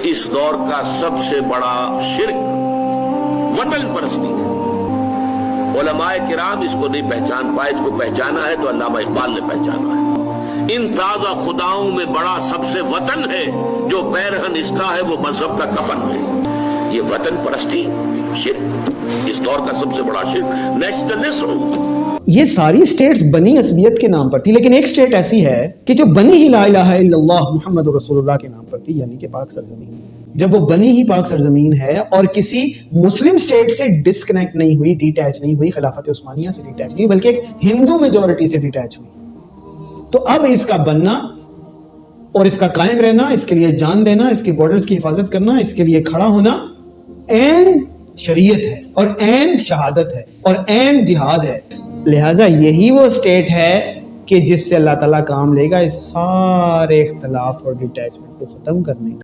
इस दौर का सबसे बड़ा शिर्क वतन परस्ती है। उलमाए किराम इसको नहीं पहचान पाए, इसको पहचाना है तो अल्लामा इकबाल ने पहचाना है। इन ताजा खुदाओं में बड़ा सबसे वतन है, जो पैरहन इसका है वो मजहब का कफन है। ये वतन परस्ती शिर्क, इस दौर का सबसे बड़ा शिर्क नेशनलिज्म। ये सारी स्टेट्स बनी असबियत के नाम पर थी, लेकिन एक स्टेट ऐसी है कि जो बनी ही ला इलाहा इल्लल्लाह मुहम्मद रसूलुल्लाह के नाम पर थी, यानी कि पाक सरजमीन। जब वो बनी ही पाक सरजमीन है और किसी मुस्लिम स्टेट से डिस्कनेक्ट नहीं हुई, डिटैच नहीं हुई, खिलाफत उस्मानिया से डिटैच नहीं, बल्कि एक हिंदू मेजॉरिटी से डिटैच हुई, तो अब इसका बनना और इसका कायम रहना, इसके लिए जान देना, इसके बॉर्डर्स की हिफाजत करना, इसके लिए खड़ा होना ऐन शरीयत है और ऐन शहादत है और ऐन जिहाद है। लिहाजा यही वो स्टेट है कि जिससे अल्लाह ताला काम लेगा इस सारे इख्तलाफ और डिटैचमेंट को खत्म करने का।